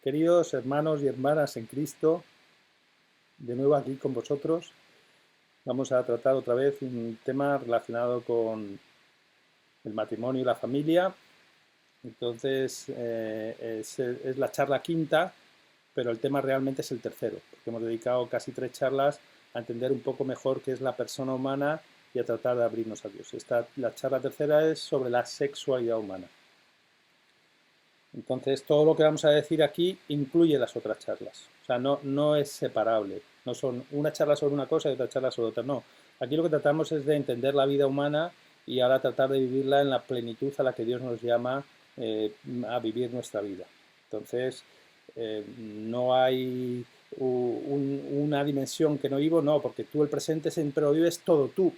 Queridos hermanos y hermanas en Cristo, de nuevo aquí con vosotros. Vamos a tratar otra vez un tema relacionado con el matrimonio y la familia. Entonces, es la charla quinta, pero el tema realmente es el tercero, porque hemos dedicado casi 3 charlas a entender un poco mejor qué es la persona humana y a tratar de abrirnos a Dios. La charla tercera es sobre la sexualidad humana. Entonces, todo lo que vamos a decir aquí incluye las otras charlas. O sea, no es separable. No son una charla sobre una cosa y otra charla sobre otra. No. Aquí lo que tratamos es de entender la vida humana y ahora tratar de vivirla en la plenitud a la que Dios nos llama a vivir nuestra vida. Entonces, no hay una dimensión que no vivo, no, porque tú el presente siempre lo vives todo tú.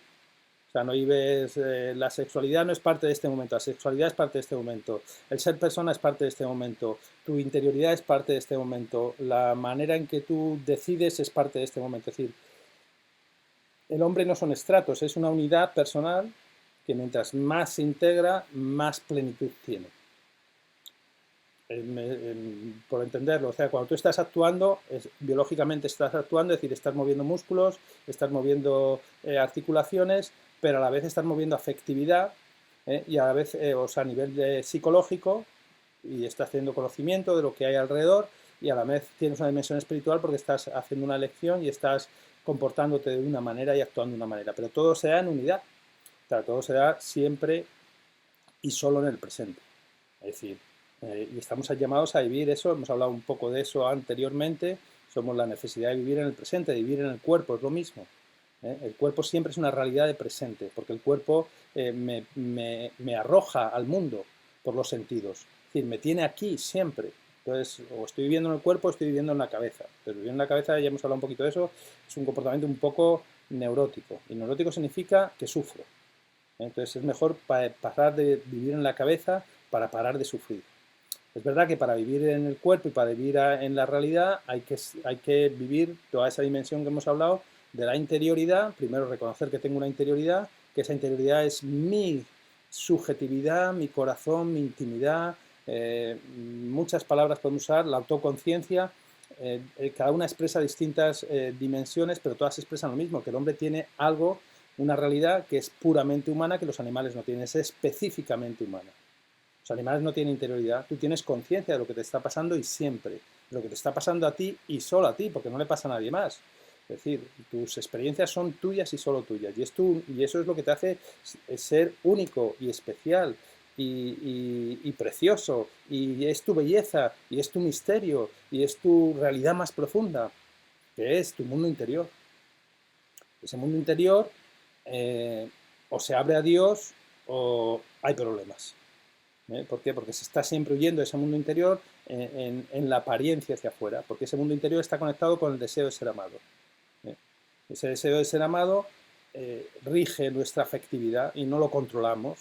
O sea, no vives, la sexualidad no es parte de este momento, la sexualidad es parte de este momento, el ser persona es parte de este momento, tu interioridad es parte de este momento, la manera en que tú decides es parte de este momento. Es decir, el hombre no son estratos, es una unidad personal que mientras más se integra, más plenitud tiene. Por entenderlo, o sea, cuando tú estás actuando, biológicamente estás actuando, es decir, estás moviendo músculos, estás moviendo articulaciones, pero a la vez estás moviendo afectividad y a la vez, o sea, a nivel psicológico, y estás teniendo conocimiento de lo que hay alrededor y a la vez tienes una dimensión espiritual porque estás haciendo una elección y estás comportándote de una manera y actuando de una manera, pero todo se da en unidad, o sea, todo se da siempre y solo en el presente. Es decir, y estamos llamados a vivir eso, hemos hablado un poco de eso anteriormente, somos la necesidad de vivir en el presente, de vivir en el cuerpo, es lo mismo. El cuerpo siempre es una realidad de presente, porque el cuerpo me arroja al mundo por los sentidos, es decir, me tiene aquí siempre. Entonces, o estoy viviendo en el cuerpo o estoy viviendo en la cabeza. Pero viviendo en la cabeza, ya hemos hablado un poquito de eso, es un comportamiento un poco neurótico. Y neurótico significa que sufro. Entonces es mejor pasar de vivir en la cabeza para parar de sufrir. Es verdad que para vivir en el cuerpo y para vivir en la realidad hay que vivir toda esa dimensión que hemos hablado de la interioridad. Primero reconocer que tengo una interioridad, que esa interioridad es mi subjetividad, mi corazón, mi intimidad. Muchas palabras podemos usar, la autoconciencia. Cada una expresa distintas dimensiones, pero todas expresan lo mismo, que el hombre tiene algo, una realidad que es puramente humana, que los animales no tienen, es específicamente humana. Los animales no tienen interioridad, tú tienes conciencia de lo que te está pasando y siempre, de lo que te está pasando a ti y solo a ti, porque no le pasa a nadie más. Es decir, tus experiencias son tuyas y solo tuyas, y eso es lo que te hace ser único y especial y precioso, y es tu belleza, y es tu misterio, y es tu realidad más profunda, que es tu mundo interior. Ese mundo interior o se abre a Dios o hay problemas. ¿Por qué? Porque se está siempre huyendo de ese mundo interior en la apariencia hacia afuera, porque ese mundo interior está conectado con el deseo de ser amado. Ese deseo de ser amado rige nuestra afectividad y no lo controlamos.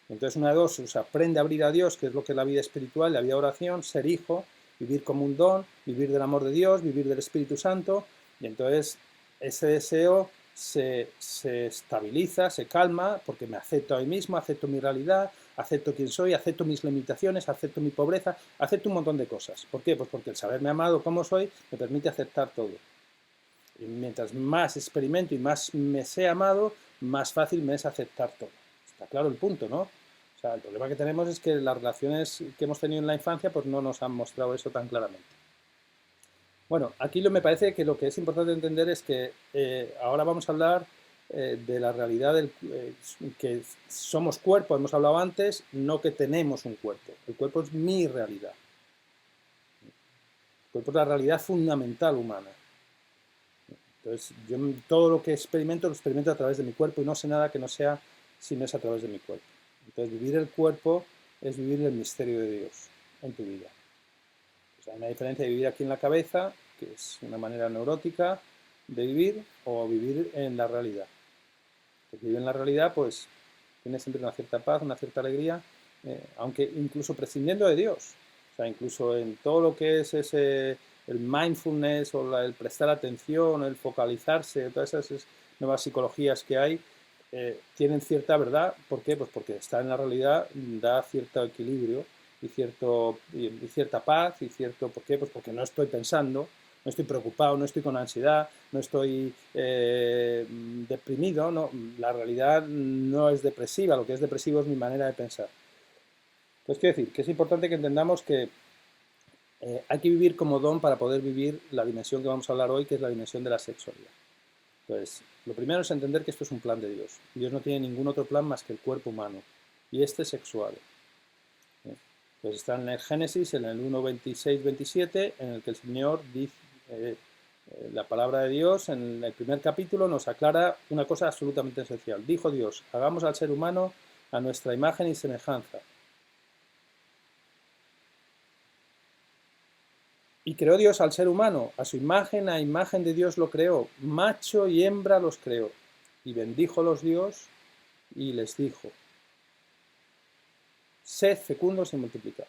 Entonces, una de dos, o sea, aprende a abrir a Dios, que es lo que es la vida espiritual, la vida de oración, ser hijo, vivir como un don, vivir del amor de Dios, vivir del Espíritu Santo, y entonces ese deseo se estabiliza, se calma, porque me acepto a mí mismo, acepto mi realidad, acepto quién soy, acepto mis limitaciones, acepto mi pobreza, acepto un montón de cosas. ¿Por qué? Pues porque el saberme amado como soy me permite aceptar todo. Y mientras más experimento y más me sé amado, más fácil me es aceptar todo. Está claro el punto, ¿no? O sea, el problema que tenemos es que las relaciones que hemos tenido en la infancia pues no nos han mostrado eso tan claramente. Bueno, aquí me parece que lo que es importante entender es que ahora vamos a hablar de la realidad que somos cuerpo, hemos hablado antes, no que tenemos un cuerpo. El cuerpo es mi realidad. El cuerpo es la realidad fundamental humana. Entonces, yo todo lo que experimento lo experimento a través de mi cuerpo y no sé nada que no sea si no es a través de mi cuerpo. Entonces, vivir el cuerpo es vivir el misterio de Dios en tu vida. O sea, hay una diferencia de vivir aquí en la cabeza, que es una manera neurótica de vivir, o vivir en la realidad. Porque vivir en la realidad, pues, tiene siempre una cierta paz, una cierta alegría, aunque incluso prescindiendo de Dios. O sea, incluso en todo lo que es el mindfulness o el prestar atención, el focalizarse, todas esas nuevas psicologías que hay, tienen cierta verdad. ¿Por qué? Pues porque estar en la realidad da cierto equilibrio y cierta paz y cierto... ¿Por qué? Pues porque no estoy pensando, no estoy preocupado, no estoy con ansiedad, no estoy deprimido, no, la realidad no es depresiva, lo que es depresivo es mi manera de pensar. Entonces quiero decir que es importante que entendamos que hay que vivir como don para poder vivir la dimensión que vamos a hablar hoy, que es la dimensión de la sexualidad. Entonces, lo primero es entender que esto es un plan de Dios. Dios no tiene ningún otro plan más que el cuerpo humano, y este es sexual. Pues está en el Génesis, en el 1:26-27, en el que el Señor dice, la palabra de Dios, en el primer capítulo, nos aclara una cosa absolutamente esencial. Dijo Dios, hagamos al ser humano a nuestra imagen y semejanza. Y creó Dios al ser humano, a su imagen, a imagen de Dios lo creó, macho y hembra los creó. Y bendíjolos Dios y les dijo, sed fecundos y multiplicaos.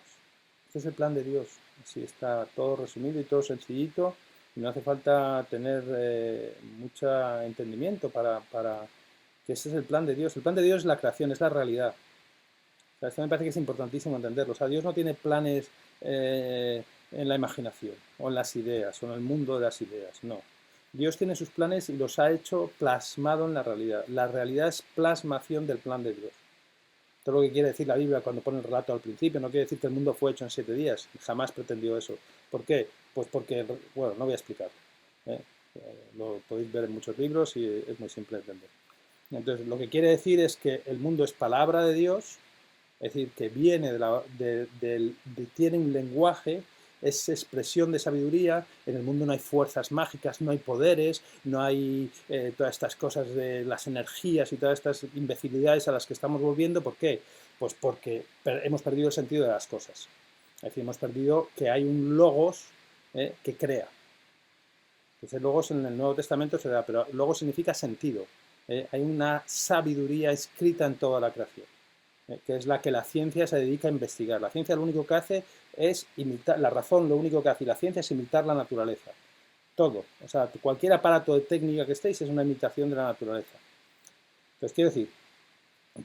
Este es el plan de Dios. Así está todo resumido y todo sencillito. Y no hace falta tener mucho entendimiento para que ese es el plan de Dios. El plan de Dios es la creación, es la realidad. O sea, esto me parece que es importantísimo entenderlo. O sea, Dios no tiene planes en la imaginación, o en las ideas, o en el mundo de las ideas. No. Dios tiene sus planes y los ha hecho plasmado en la realidad. La realidad es plasmación del plan de Dios. Todo lo que quiere decir la Biblia cuando pone el relato al principio, no quiere decir que el mundo fue hecho en 7 días, jamás pretendió eso. ¿Por qué? Pues porque, bueno, no voy a explicar. Lo podéis ver en muchos libros y es muy simple de entender. Entonces, lo que quiere decir es que el mundo es palabra de Dios, es decir, que viene tiene un lenguaje, es expresión de sabiduría. En el mundo no hay fuerzas mágicas, no hay poderes, no hay todas estas cosas de las energías y todas estas imbecilidades a las que estamos volviendo. ¿Por qué? Pues porque hemos perdido el sentido de las cosas. Es decir, hemos perdido que hay un logos que crea. Entonces, logos en el Nuevo Testamento se da, pero logos significa sentido. Hay una sabiduría escrita en toda la creación, que es la que la ciencia se dedica a investigar. La ciencia lo único que hace es imitar, la razón lo único que hace y la ciencia es imitar la naturaleza. Todo. O sea, cualquier aparato de técnica que estéis es una imitación de la naturaleza. Entonces, quiero decir,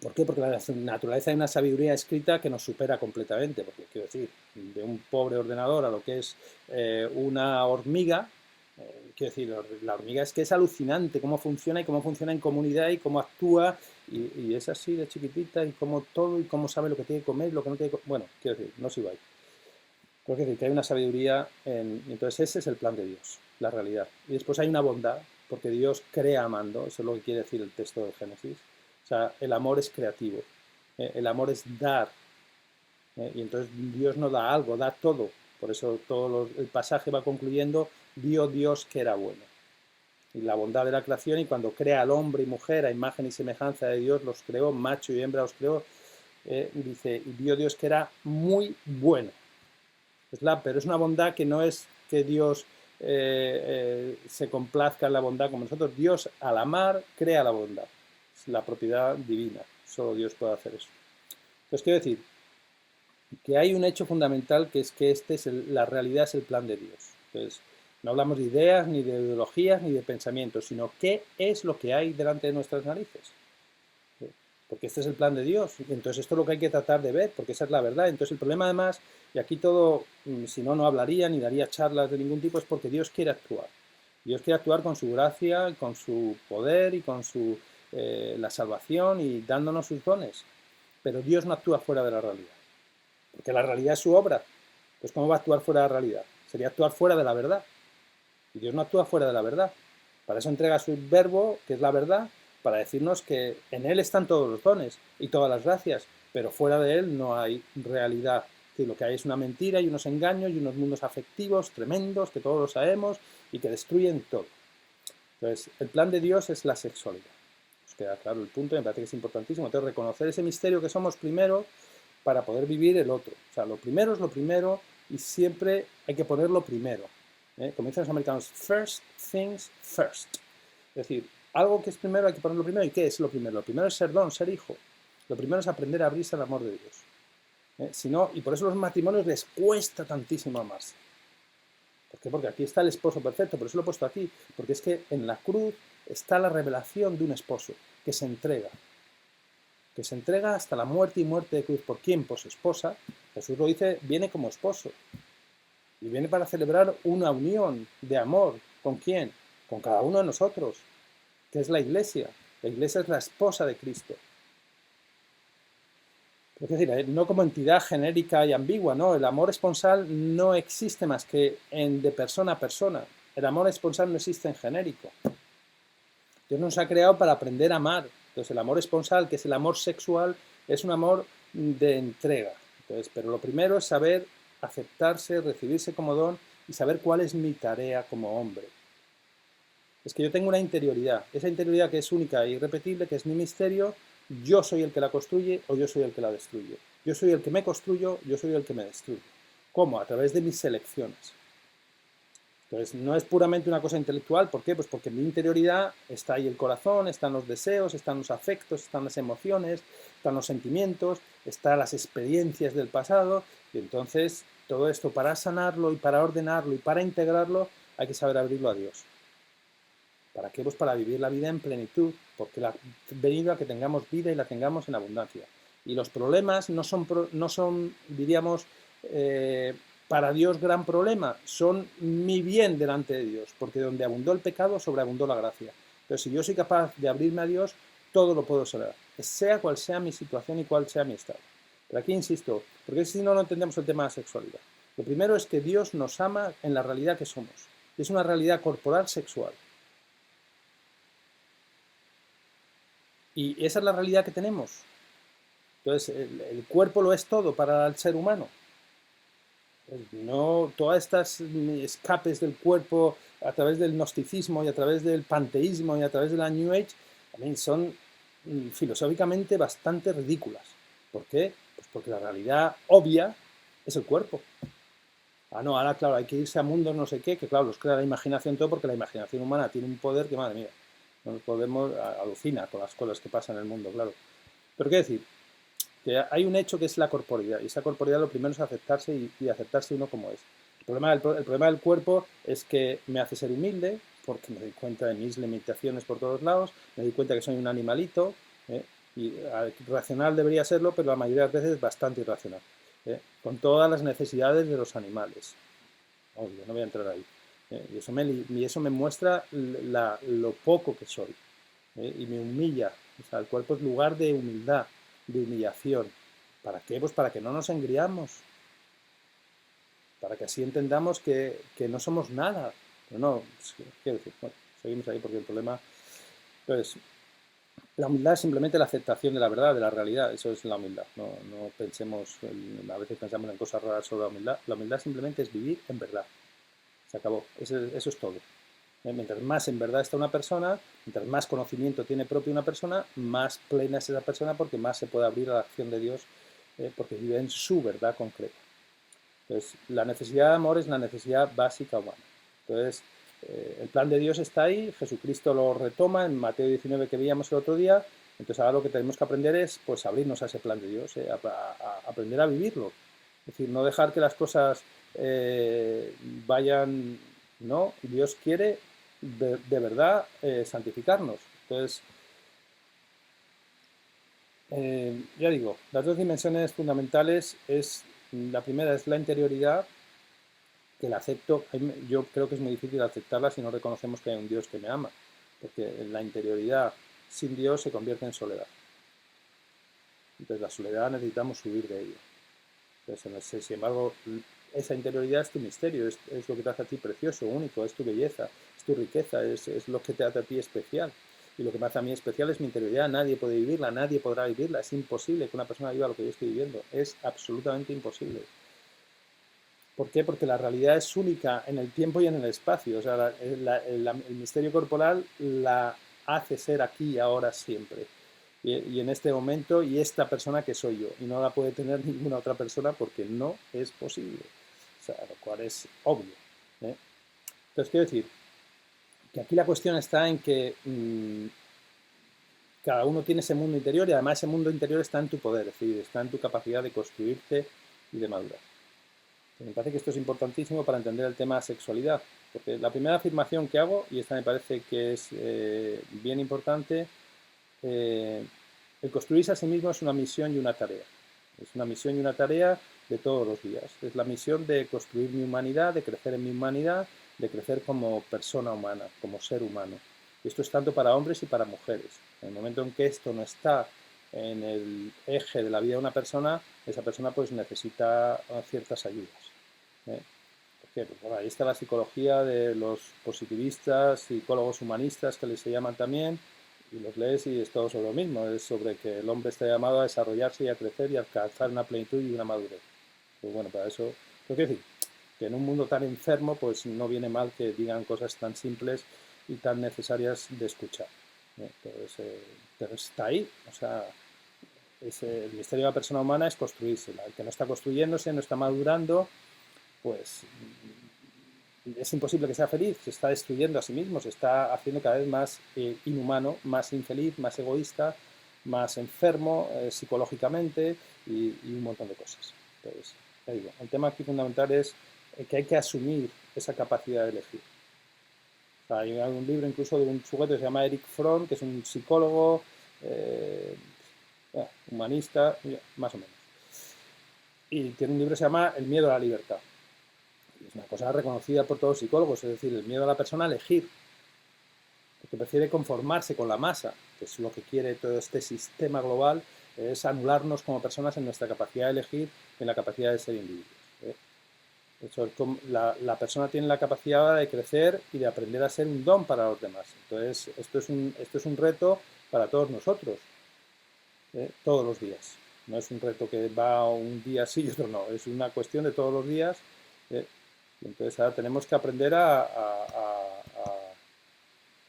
¿por qué? Porque la naturaleza hay una sabiduría escrita que nos supera completamente. Porque, quiero decir, de un pobre ordenador a lo que es una hormiga, quiero decir, la hormiga es que es alucinante cómo funciona y cómo funciona en comunidad y cómo actúa y es así de chiquitita y cómo todo y cómo sabe lo que tiene que comer y lo que no tiene que comer. Bueno, quiero decir, no sigo ahí. Quiero decir que hay una sabiduría entonces ese es el plan de Dios, la realidad. Y después hay una bondad, porque Dios crea amando, eso es lo que quiere decir el texto del Génesis. O sea, el amor es creativo, el amor es dar, y entonces Dios no da algo, da todo. Por eso todo el pasaje va concluyendo, vio Dios que era bueno. Y la bondad de la creación, y cuando crea al hombre y mujer a imagen y semejanza de Dios, los creó, macho y hembra los creó, dice, y vio Dios que era muy bueno. Pero es una bondad que no es que Dios se complazca en la bondad como nosotros. Dios, al amar, crea la bondad. Es la propiedad divina. Solo Dios puede hacer eso. Entonces, quiero decir que hay un hecho fundamental que es que la realidad es el plan de Dios. Entonces, no hablamos de ideas, ni de ideologías, ni de pensamientos, sino qué es lo que hay delante de nuestras narices. Porque este es el plan de Dios. Entonces esto es lo que hay que tratar de ver, porque esa es la verdad. Entonces el problema además, y aquí todo, si no, no hablaría ni daría charlas de ningún tipo, es porque Dios quiere actuar. Dios quiere actuar con su gracia, con su poder y con la salvación y dándonos sus dones. Pero Dios no actúa fuera de la realidad. Porque la realidad es su obra. Pues ¿cómo va a actuar fuera de la realidad? Sería actuar fuera de la verdad. Y Dios no actúa fuera de la verdad. Para eso entrega su verbo, que es la verdad, para decirnos que en Él están todos los dones y todas las gracias, pero fuera de Él no hay realidad. Es decir, lo que hay es una mentira y unos engaños y unos mundos afectivos tremendos, que todos lo sabemos, y que destruyen todo. Entonces, el plan de Dios es la sexualidad. Os queda claro el punto, me parece que es importantísimo. Entonces, reconocer ese misterio que somos primero para poder vivir el otro. O sea, lo primero es lo primero y siempre hay que ponerlo primero. Como dicen los americanos, first things first. Es decir, algo que es primero hay que ponerlo primero. ¿Y qué es lo primero? Lo primero es ser don, ser hijo. Lo primero es aprender a abrirse al amor de Dios. Si no, y por eso los matrimonios les cuesta tantísimo amarse. ¿Por qué? Porque aquí está el esposo perfecto, por eso lo he puesto aquí. Porque es que en la cruz está la revelación de un esposo que se entrega. que se entrega hasta la muerte y muerte de cruz. ¿Por quién? Por su esposa. Jesús lo dice, viene como esposo. Y viene para celebrar una unión de amor. ¿Con quién? Con cada uno de nosotros, que es la Iglesia. La Iglesia es la esposa de Cristo. Es decir, no como entidad genérica y ambigua, no. El amor esponsal no existe más que de persona a persona. El amor esponsal no existe en genérico. Dios nos ha creado para aprender a amar. Entonces, el amor esponsal, que es el amor sexual, es un amor de entrega. Entonces, pero lo primero es saber aceptarse, recibirse como don y saber cuál es mi tarea como hombre. Es que yo tengo una interioridad, esa interioridad que es única e irrepetible, que es mi misterio. Yo soy el que la construye o yo soy el que la destruye. Yo soy el que me construyo, yo soy el que me destruye. ¿Cómo? A través de mis selecciones. Entonces, no es puramente una cosa intelectual. ¿Por qué? Pues porque en mi interioridad está ahí el corazón, están los deseos, están los afectos, están las emociones, están los sentimientos, están las experiencias del pasado. Y entonces, todo esto para sanarlo y para ordenarlo y para integrarlo, hay que saber abrirlo a Dios. ¿Para qué? Pues para vivir la vida en plenitud, porque ha venido a que tengamos vida y la tengamos en abundancia. Y los problemas no son diríamos, para Dios gran problema, son mi bien delante de Dios, porque donde abundó el pecado, sobreabundó la gracia. Entonces, si yo soy capaz de abrirme a Dios, todo lo puedo ser, sea cual sea mi situación y cual sea mi estado. Pero aquí insisto, porque si no, no entendemos el tema de la sexualidad. Lo primero es que Dios nos ama en la realidad que somos. Es una realidad corporal sexual. Y esa es la realidad que tenemos. Entonces, el cuerpo lo es todo para el ser humano. No, todas estas escapes del cuerpo a través del gnosticismo y a través del panteísmo y a través de la New Age también son filosóficamente bastante ridículas. ¿Por qué? Pues porque la realidad obvia es el cuerpo. Ah, no, ahora claro, hay que irse a mundos no sé qué, que claro, los crea la imaginación todo porque la imaginación humana tiene un poder que, madre mía, no podemos alucinar con las cosas que pasan en el mundo, claro. Pero qué decir, que hay un hecho que es la corporeidad, y esa corporeidad lo primero es aceptarse y aceptarse uno como es. El problema del cuerpo es que me hace ser humilde, porque me doy cuenta de mis limitaciones por todos lados, me doy cuenta que soy un animalito, y racional debería serlo, pero la mayoría de las veces es bastante irracional, con todas las necesidades de los animales. Obvio, no voy a entrar ahí. Y eso me muestra lo poco que soy, y me humilla. O sea, el cuerpo es lugar de humildad, de humillación. ¿Para qué? Pues para que no nos engriamos, para que así entendamos que no somos nada. Pero no, quiero decir, bueno, seguimos ahí porque el problema... Entonces, la humildad es simplemente la aceptación de la verdad, de la realidad. Eso es la humildad. No pensemos, a veces pensamos en cosas raras sobre la humildad. La humildad simplemente es vivir en verdad. Se acabó. Eso es todo. Mientras más en verdad está una persona, mientras más conocimiento tiene propio una persona, más plena es esa persona porque más se puede abrir a la acción de Dios, porque vive en su verdad concreta. Entonces, la necesidad de amor es la necesidad básica humana. Entonces, el plan de Dios está ahí, Jesucristo lo retoma en Mateo 19 que veíamos el otro día. Entonces, ahora lo que tenemos que aprender es pues abrirnos a ese plan de Dios, a aprender a vivirlo. Es decir, no dejar que las cosas vayan... No, Dios quiere de verdad santificarnos. Entonces, ya digo, las dos dimensiones fundamentales es, la primera es la interioridad, que la acepto. Yo creo que es muy difícil aceptarla si no reconocemos que hay un Dios que me ama, porque la interioridad sin Dios se convierte en soledad. Entonces la soledad necesitamos huir de ella. Entonces, sin embargo, esa interioridad es tu misterio, es lo que te hace a ti precioso, único, es tu belleza, es tu riqueza, es lo que te hace a ti especial. Y lo que me hace a mí especial es mi interioridad. Nadie puede vivirla, nadie podrá vivirla. Es imposible que una persona viva lo que yo estoy viviendo. Es absolutamente imposible. ¿Por qué? Porque la realidad es única en el tiempo y en el espacio. O sea, el misterio corporal la hace ser aquí y ahora siempre. Y en este momento, y esta persona que soy yo. Y no la puede tener ninguna otra persona porque no es posible. O sea, lo cual es obvio. Entonces, quiero decir que aquí la cuestión está en que cada uno tiene ese mundo interior y además ese mundo interior está en tu poder, es decir, está en tu capacidad de construirte y de madurar. Me parece que esto es importantísimo para entender el tema de sexualidad, porque la primera afirmación que hago, y esta me parece que es bien importante, El construirse a sí mismo es una misión y una tarea. Es una misión y una tarea de todos los días. Es la misión de construir mi humanidad, de crecer en mi humanidad, de crecer como persona humana, como ser humano. Y esto es tanto para hombres y para mujeres. En el momento en que esto no está en el eje de la vida de una persona, esa persona pues necesita ciertas ayudas. ¿Eh? Pues bueno, ahí está la psicología de los positivistas, psicólogos humanistas que les se llaman también, y los lees y es todo sobre lo mismo, es sobre que el hombre está llamado a desarrollarse y a crecer y a alcanzar una plenitud y una madurez. Pues bueno, para eso, lo que decir, que en un mundo tan enfermo, pues no viene mal que digan cosas tan simples y tan necesarias de escuchar. Pero está ahí, o sea, el misterio de la persona humana es construírsela. El que no está construyéndose, no está madurando, pues es imposible que sea feliz, se está destruyendo a sí mismo, se está haciendo cada vez más inhumano, más infeliz, más egoísta, más enfermo psicológicamente y un montón de cosas. Entonces, ya digo, el tema aquí fundamental es que hay que asumir esa capacidad de elegir. O sea, hay un libro incluso de un sujeto que se llama Eric Fromm, que es un psicólogo humanista, más o menos. Y tiene un libro que se llama El miedo a la libertad. Es una cosa reconocida por todos los psicólogos, es decir, el miedo a la persona a elegir, porque prefiere conformarse con la masa, que es lo que quiere todo este sistema global, es anularnos como personas en nuestra capacidad de elegir y en la capacidad de ser individuos. Eso, la persona tiene la capacidad de crecer y de aprender a ser un don para los demás. Entonces, esto es un reto para todos nosotros, todos los días. No es un reto que va un día sí y otro no, es una cuestión de todos los días. Entonces ahora tenemos que aprender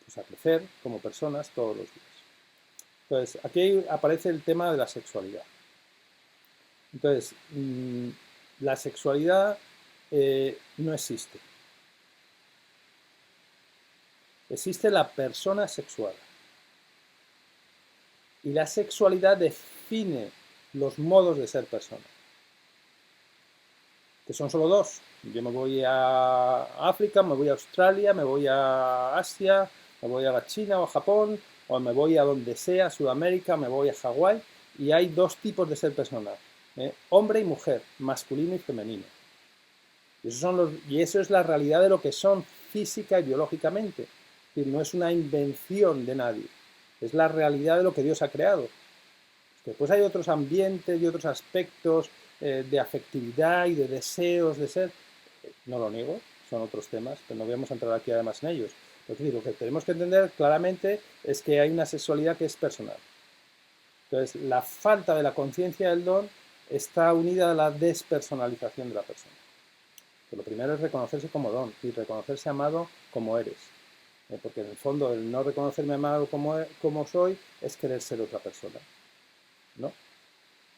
pues a crecer como personas todos los días. Entonces, aquí aparece el tema de la sexualidad. Entonces, la sexualidad no existe. Existe la persona sexual. Y la sexualidad define los modos de ser persona, que son solo dos. Yo me voy a África, me voy a Australia, me voy a Asia, me voy a la China o a Japón, o me voy a donde sea, Sudamérica, me voy a Hawái, y hay dos tipos de ser persona, hombre y mujer, masculino y femenino. Y eso es la realidad de lo que son física y biológicamente. Es decir, no es una invención de nadie, es la realidad de lo que Dios ha creado. Después hay otros ambientes y otros aspectos de afectividad y de deseos de ser. No lo niego, son otros temas, pero no vamos a entrar aquí además en ellos. Es decir, lo que tenemos que entender claramente es que hay una sexualidad que es personal. Entonces, la falta de la conciencia del don está unida a la despersonalización de la persona. Pero lo primero es reconocerse como don y reconocerse amado como eres. Porque en el fondo el no reconocerme amado como soy es querer ser otra persona. ¿No? O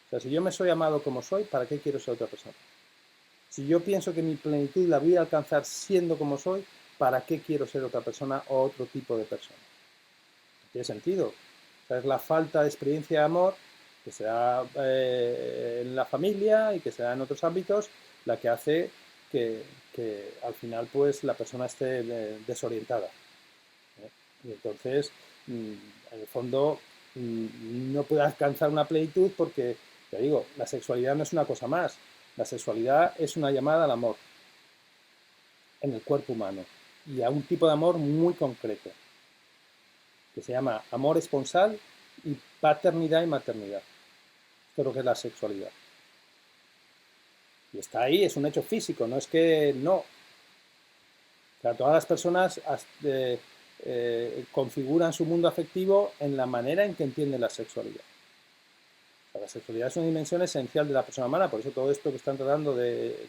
sea, si yo me soy amado como soy, ¿para qué quiero ser otra persona? Si yo pienso que mi plenitud la voy a alcanzar siendo como soy, ¿para qué quiero ser otra persona o otro tipo de persona? ¿No tiene sentido? O sea, es la falta de experiencia de amor, que se da en la familia y que se da en otros ámbitos, la que hace que al final pues la persona esté desorientada. Y entonces, en el fondo, no puede alcanzar una plenitud porque, te digo, la sexualidad no es una cosa más. La sexualidad es una llamada al amor en el cuerpo humano y a un tipo de amor muy concreto que se llama amor esponsal y paternidad y maternidad. Esto es lo que es la sexualidad. Y está ahí, es un hecho físico, no es que no. O sea, todas las personas configuran su mundo afectivo en la manera en que entienden la sexualidad. O sea, la sexualidad es una dimensión esencial de la persona humana, por eso todo esto que están tratando de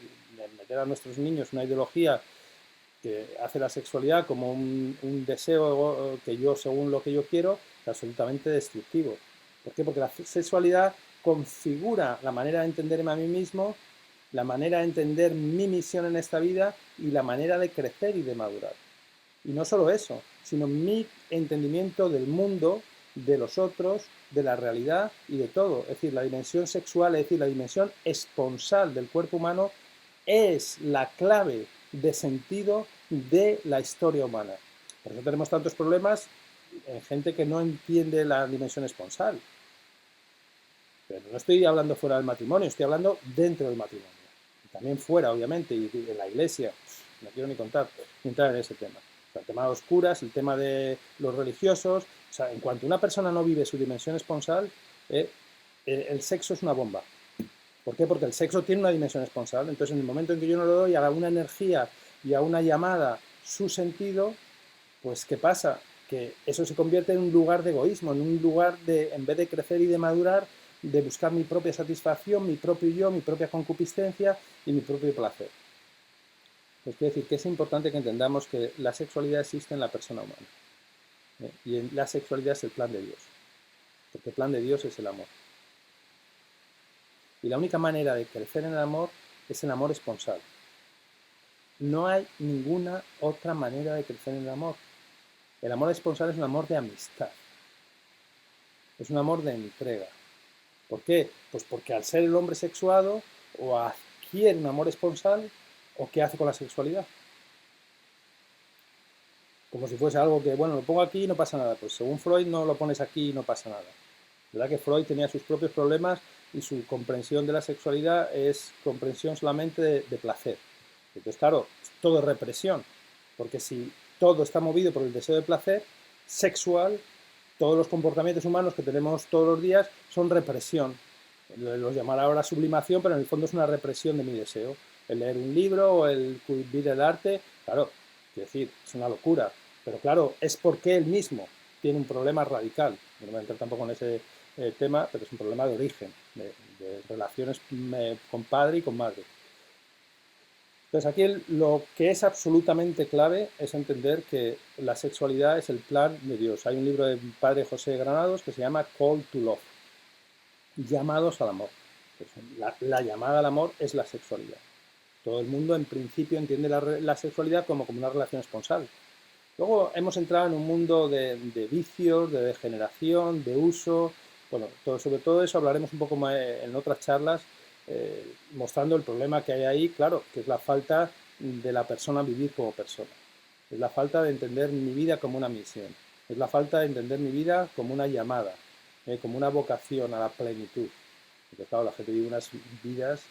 meter a nuestros niños una ideología que hace la sexualidad como un deseo que yo, según lo que yo quiero, es absolutamente destructivo. ¿Por qué? Porque la sexualidad configura la manera de entenderme a mí mismo, la manera de entender mi misión en esta vida y la manera de crecer y de madurar. Y no solo eso, sino mi entendimiento del mundo, de los otros, de la realidad y de todo. Es decir, la dimensión sexual, es decir, la dimensión esponsal del cuerpo humano es la clave de sentido de la historia humana. Por eso tenemos tantos problemas en gente que no entiende la dimensión esponsal. Pero no estoy hablando fuera del matrimonio, estoy hablando dentro del matrimonio. Y también fuera, obviamente, y en la iglesia. No quiero ni contar, ni entrar en ese tema. O sea, el tema de los curas, el tema de los religiosos. O sea, en cuanto una persona no vive su dimensión esponsal, el sexo es una bomba. ¿Por qué? Porque el sexo tiene una dimensión esponsal. Entonces, en el momento en que yo no le doy a una energía y a una llamada su sentido, pues ¿qué pasa? Que eso se convierte en un lugar de egoísmo, en un lugar de, en vez de crecer y de madurar, de buscar mi propia satisfacción, mi propio yo, mi propia concupiscencia y mi propio placer. Pues quiere decir que es importante que entendamos que la sexualidad existe en la persona humana. Y en la sexualidad es el plan de Dios. Porque el plan de Dios es el amor. Y la única manera de crecer en el amor es el amor esponsal. No hay ninguna otra manera de crecer en el amor. El amor esponsal es un amor de amistad. Es un amor de entrega. ¿Por qué? Pues porque al ser el hombre sexuado, o adquiere un amor esponsal, o ¿qué hace con la sexualidad? Como si fuese algo que, bueno, lo pongo aquí y no pasa nada. Pues según Freud no lo pones aquí y no pasa nada. ¿Verdad que Freud tenía sus propios problemas y su comprensión de la sexualidad es comprensión solamente de placer? Entonces, claro, todo es represión, porque si todo está movido por el deseo de placer sexual, todos los comportamientos humanos que tenemos todos los días son represión. Los llamará ahora sublimación, pero en el fondo es una represión de mi deseo. El leer un libro o el vivir el arte, claro, quiero decir, es una locura. Pero claro, es porque él mismo tiene un problema radical. No voy a entrar tampoco en ese tema, pero es un problema de origen, de relaciones con padre y con madre. Entonces aquí lo que es absolutamente clave es entender que la sexualidad es el plan de Dios. Hay un libro del padre José Granados que se llama Call to Love, llamados al amor. La llamada al amor es la sexualidad. Todo el mundo en principio entiende la sexualidad como una relación esponsal. Luego hemos entrado en un mundo de vicios, de degeneración, de uso. Bueno, sobre todo eso hablaremos un poco más en otras charlas, mostrando el problema que hay ahí, claro, que es la falta de la persona vivir como persona. Es la falta de entender mi vida como una misión. Es la falta de entender mi vida como una llamada, como una vocación a la plenitud. Porque claro, la gente vive unas vidas,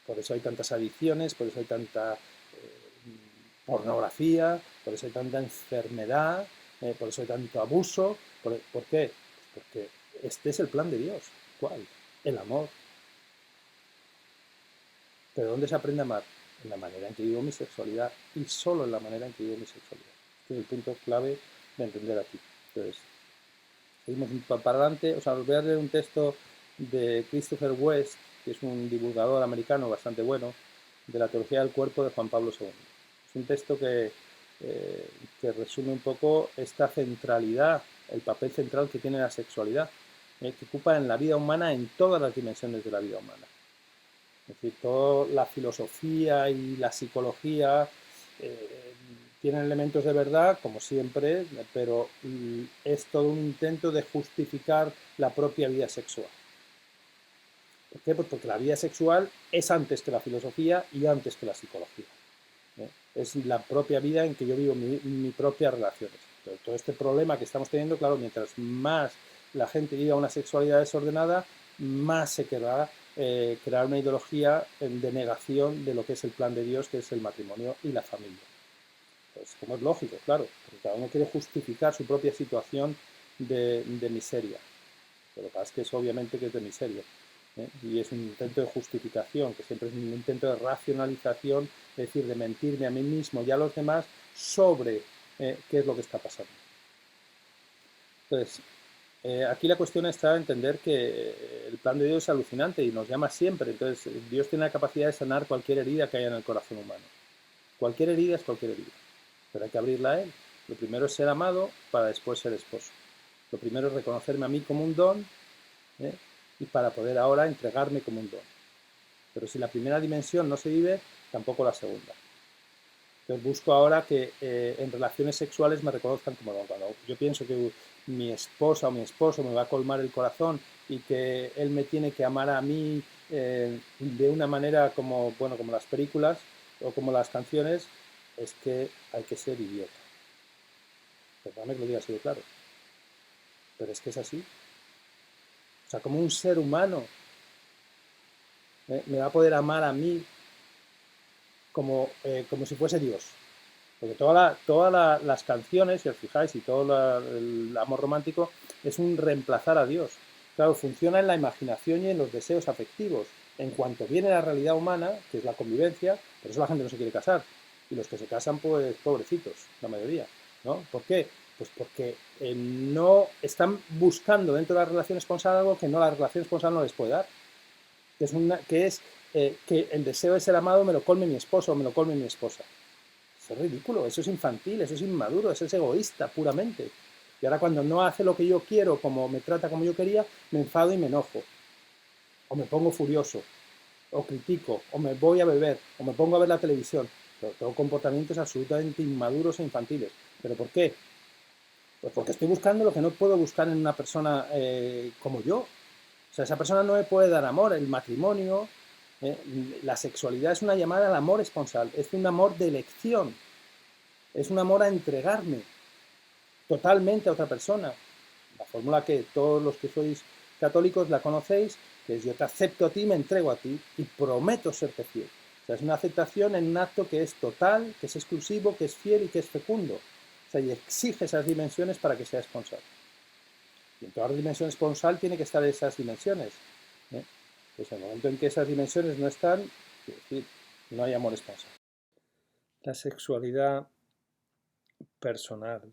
por eso hay tantas adicciones, por eso hay tanta pornografía, por eso hay tanta enfermedad, por eso hay tanto abuso. ¿Por qué? Porque este es el plan de Dios. ¿Cuál? El amor. ¿Pero dónde se aprende a amar? En la manera en que vivo mi sexualidad y solo en la manera en que vivo mi sexualidad. Este es el punto clave de entender aquí. Entonces, seguimos para adelante. O sea, os voy a leer un texto de Christopher West, que es un divulgador americano bastante bueno, de la teología del cuerpo de Juan Pablo II. Es un texto que resume un poco esta centralidad, el papel central que tiene la sexualidad, que ocupa en la vida humana en todas las dimensiones de la vida humana. Es decir, toda la filosofía y la psicología tienen elementos de verdad, como siempre, pero es todo un intento de justificar la propia vida sexual. ¿Por qué? Pues porque la vida sexual es antes que la filosofía y antes que la psicología. Es la propia vida en que yo vivo mis propias relaciones. Pero todo este problema que estamos teniendo, claro, mientras más la gente viva una sexualidad desordenada, más se querrá crear una ideología de negación de lo que es el plan de Dios, que es el matrimonio y la familia. Pues como es lógico, claro, porque cada uno quiere justificar su propia situación de miseria. Pero lo que pasa es que es obviamente que es de miseria. Y es un intento de justificación, que siempre es un intento de racionalización, es decir, de mentirme a mí mismo y a los demás sobre qué es lo que está pasando. Entonces, aquí la cuestión está en entender que el plan de Dios es alucinante y nos llama siempre. Entonces, Dios tiene la capacidad de sanar cualquier herida que haya en el corazón humano. Cualquier herida es cualquier herida, pero hay que abrirla a Él. Lo primero es ser amado para después ser esposo. Lo primero es reconocerme a mí como un don, ¿eh? Y para poder ahora entregarme como un don. Pero si la primera dimensión no se vive, tampoco la segunda. Entonces busco ahora que en relaciones sexuales me reconozcan como don. Cuando yo pienso que mi esposa o mi esposo me va a colmar el corazón y que él me tiene que amar a mí de una manera como, bueno, como las películas o como las canciones, es que hay que ser idiota. Perdóname que lo diga así de claro. Pero es que es así. O sea, como un ser humano me va a poder amar a mí como si fuese Dios. Porque todas las canciones, si os fijáis, y todo el amor romántico es un reemplazar a Dios. Claro, funciona en la imaginación y en los deseos afectivos. En cuanto viene la realidad humana, que es la convivencia, por eso la gente no se quiere casar. Y los que se casan, pues pobrecitos, la mayoría. ¿No? ¿Por qué? Pues porque no están buscando dentro de la relación esponsal algo que no la relación esponsal no les puede dar. Que el deseo de ser amado me lo colme mi esposo o me lo colme mi esposa. Eso es ridículo, eso es infantil, eso es inmaduro, eso es egoísta puramente. Y ahora cuando no hace lo que yo quiero, como me trata como yo quería, me enfado y me enojo. O me pongo furioso, o critico, o me voy a beber, o me pongo a ver la televisión. Pero todo comportamientos absolutamente inmaduros e infantiles. ¿Pero por qué? Pues porque estoy buscando lo que no puedo buscar en una persona como yo. O sea, esa persona no me puede dar amor. El matrimonio, la sexualidad es una llamada al amor esponsal, es un amor de elección, es un amor a entregarme totalmente a otra persona. La fórmula que todos los que sois católicos la conocéis, que es yo te acepto a ti, me entrego a ti y prometo serte fiel. O sea, es una aceptación en un acto que es total, que es exclusivo, que es fiel y que es fecundo. O sea, y exige esas dimensiones para que sea esponsal. Y en toda dimensión esponsal tiene que estar esas dimensiones. Pues en el momento en que esas dimensiones no están, es decir, no hay amor esponsal. La sexualidad personal,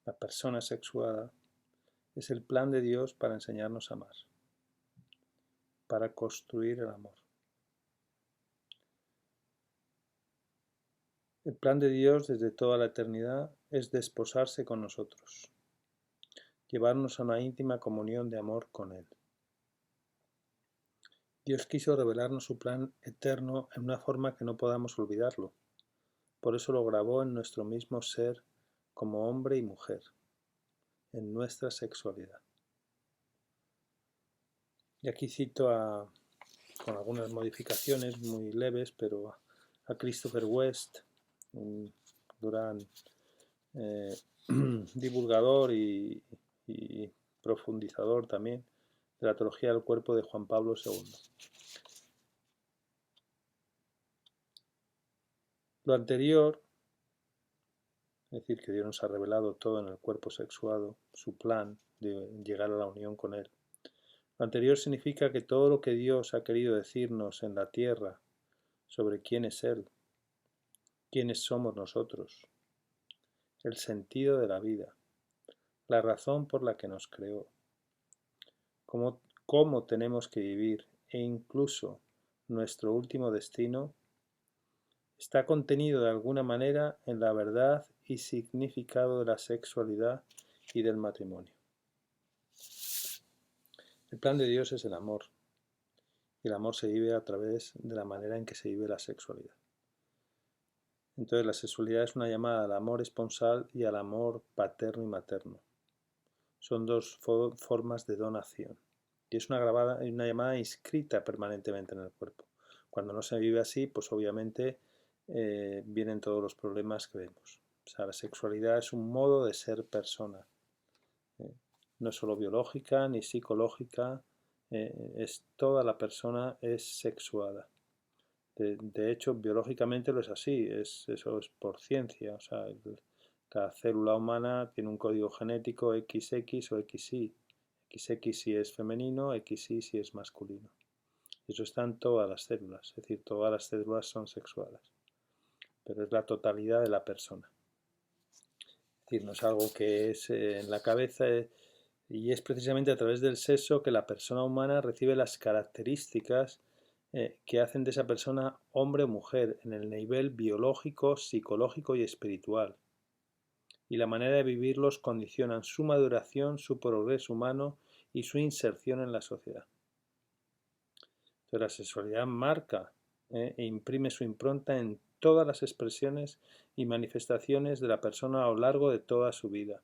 la persona sexuada, es el plan de Dios para enseñarnos a amar, para construir el amor. El plan de Dios desde toda la eternidad es desposarse con nosotros, llevarnos a una íntima comunión de amor con Él. Dios quiso revelarnos su plan eterno en una forma que no podamos olvidarlo. Por eso lo grabó en nuestro mismo ser como hombre y mujer, en nuestra sexualidad. Y aquí cito con algunas modificaciones muy leves, pero a Christopher West, un gran divulgador y profundizador también de la teología del cuerpo de Juan Pablo II. Lo anterior, es decir, que Dios nos ha revelado todo en el cuerpo sexuado, su plan de llegar a la unión con Él. Lo anterior significa que todo lo que Dios ha querido decirnos en la tierra sobre quién es Él, quiénes somos nosotros, el sentido de la vida, la razón por la que nos creó, cómo tenemos que vivir e incluso nuestro último destino, está contenido de alguna manera en la verdad y significado de la sexualidad y del matrimonio. El plan de Dios es el amor, y el amor se vive a través de la manera en que se vive la sexualidad. Entonces la sexualidad es una llamada al amor esponsal y al amor paterno y materno. Son dos formas de donación. Y es una llamada inscrita permanentemente en el cuerpo. Cuando no se vive así, pues obviamente vienen todos los problemas que vemos. O sea, la sexualidad es un modo de ser persona. No es solo biológica ni psicológica, toda la persona es sexuada. De hecho, biológicamente lo es así, eso es por ciencia. O sea, cada célula humana tiene un código genético XX o XY. XX si es femenino, XY si es masculino. Eso está en todas las células, es decir, todas las células son sexuadas. Pero es la totalidad de la persona. Es decir, no es algo que es en la cabeza y es precisamente a través del sexo que la persona humana recibe las características que hacen de esa persona hombre o mujer en el nivel biológico, psicológico y espiritual. Y la manera de vivirlos condicionan su maduración, su progreso humano y su inserción en la sociedad. Entonces la sexualidad marca e imprime su impronta en todas las expresiones y manifestaciones de la persona a lo largo de toda su vida.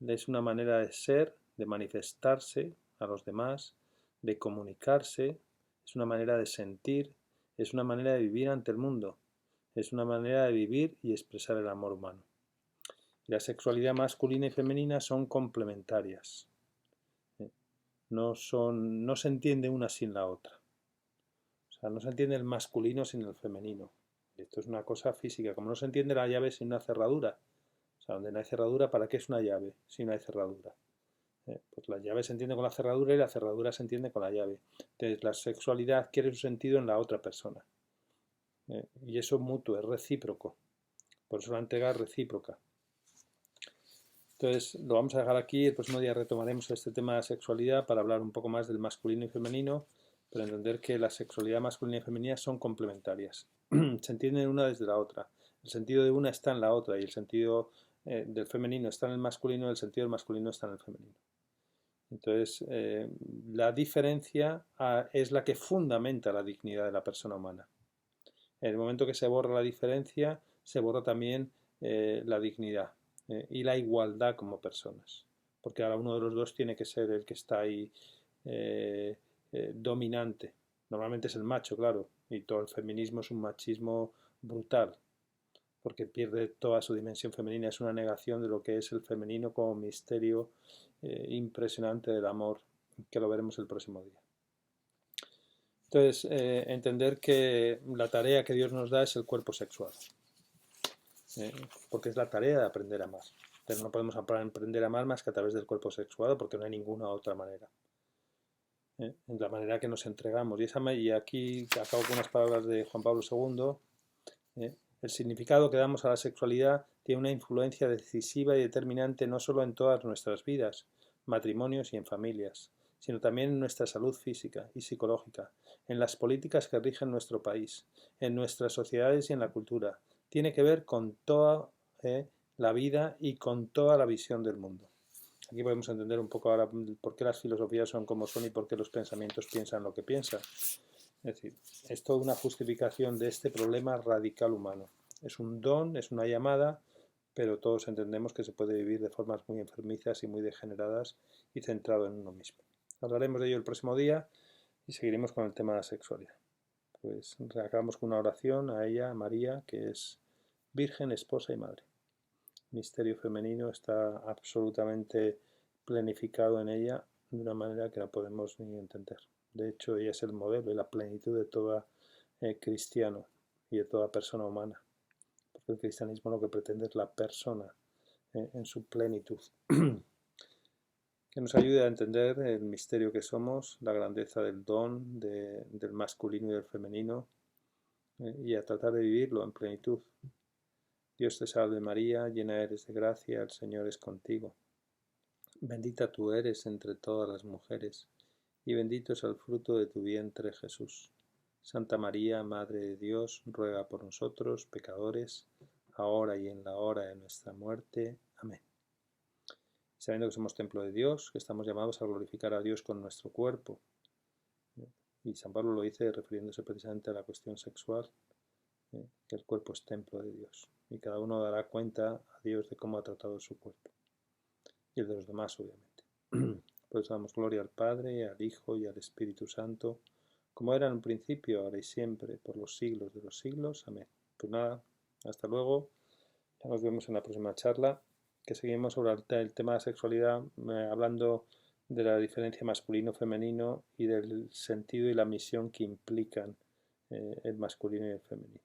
Es una manera de ser, de manifestarse a los demás, de comunicarse, es una manera de sentir, es una manera de vivir ante el mundo, es una manera de vivir y expresar el amor humano. La sexualidad masculina y femenina son complementarias. no se entiende una sin la otra. O sea, no se entiende el masculino sin el femenino. Esto es una cosa física, como no se entiende la llave sin una cerradura. O sea, donde no hay cerradura, ¿para qué es una llave si no hay cerradura? Pues la llave se entiende con la cerradura y la cerradura se entiende con la llave. Entonces la sexualidad adquiere su sentido en la otra persona. Y eso es mutuo, es recíproco. Por eso la entrega es recíproca. Entonces lo vamos a dejar aquí. El próximo día retomaremos este tema de la sexualidad para hablar un poco más del masculino y femenino, pero entender que la sexualidad masculina y femenina son complementarias. Se entienden una desde la otra. El sentido de una está en la otra y el sentido del femenino está en el masculino y el sentido del masculino está en el femenino. Entonces, la diferencia es la que fundamenta la dignidad de la persona humana. En el momento que se borra la diferencia, se borra también la dignidad y la igualdad como personas. Porque ahora uno de los dos tiene que ser el que está ahí dominante. Normalmente es el macho, claro, y todo el feminismo es un machismo brutal, porque pierde toda su dimensión femenina, es una negación de lo que es el femenino como misterio impresionante del amor, que lo veremos el próximo día. Entonces, entender que la tarea que Dios nos da es el cuerpo sexual, porque es la tarea de aprender a amar. Pero no podemos aprender a amar más que a través del cuerpo sexual, porque no hay ninguna otra manera. En la manera que nos entregamos. Y aquí acabo con unas palabras de Juan Pablo II. El significado que damos a la sexualidad tiene una influencia decisiva y determinante no solo en todas nuestras vidas, matrimonios y en familias, sino también en nuestra salud física y psicológica, en las políticas que rigen nuestro país, en nuestras sociedades y en la cultura. Tiene que ver con toda la vida y con toda la visión del mundo. Aquí podemos entender un poco ahora por qué las filosofías son como son y por qué los pensamientos piensan lo que piensan. Es decir, es toda una justificación de este problema radical humano. Es un don, es una llamada, pero todos entendemos que se puede vivir de formas muy enfermizas y muy degeneradas y centrado en uno mismo. Hablaremos de ello el próximo día y seguiremos con el tema de la sexualidad. Pues acabamos con una oración a ella, a María, que es Virgen, Esposa y Madre. El misterio femenino está absolutamente planificado en ella de una manera que no podemos ni entender. De hecho, ella es el modelo y la plenitud de todo cristiano y de toda persona humana. Porque el cristianismo lo que pretende es la persona en su plenitud. Que nos ayude a entender el misterio que somos, la grandeza del don, del masculino y del femenino, y a tratar de vivirlo en plenitud. Dios te salve María, llena eres de gracia, el Señor es contigo. Bendita tú eres entre todas las mujeres, y bendito es el fruto de tu vientre, Jesús. Santa María, Madre de Dios, ruega por nosotros, pecadores, ahora y en la hora de nuestra muerte. Amén. Sabiendo que somos templo de Dios, que estamos llamados a glorificar a Dios con nuestro cuerpo. Y San Pablo lo dice refiriéndose precisamente a la cuestión sexual, que el cuerpo es templo de Dios. Y cada uno dará cuenta a Dios de cómo ha tratado su cuerpo. Y el de los demás, obviamente. Pues damos gloria al Padre, al Hijo y al Espíritu Santo, como era en un principio, ahora y siempre, por los siglos de los siglos. Amén. Pues nada, hasta luego. Ya nos vemos en la próxima charla, que seguimos sobre el tema de la sexualidad, hablando de la diferencia masculino-femenino y del sentido y la misión que implican el masculino y el femenino.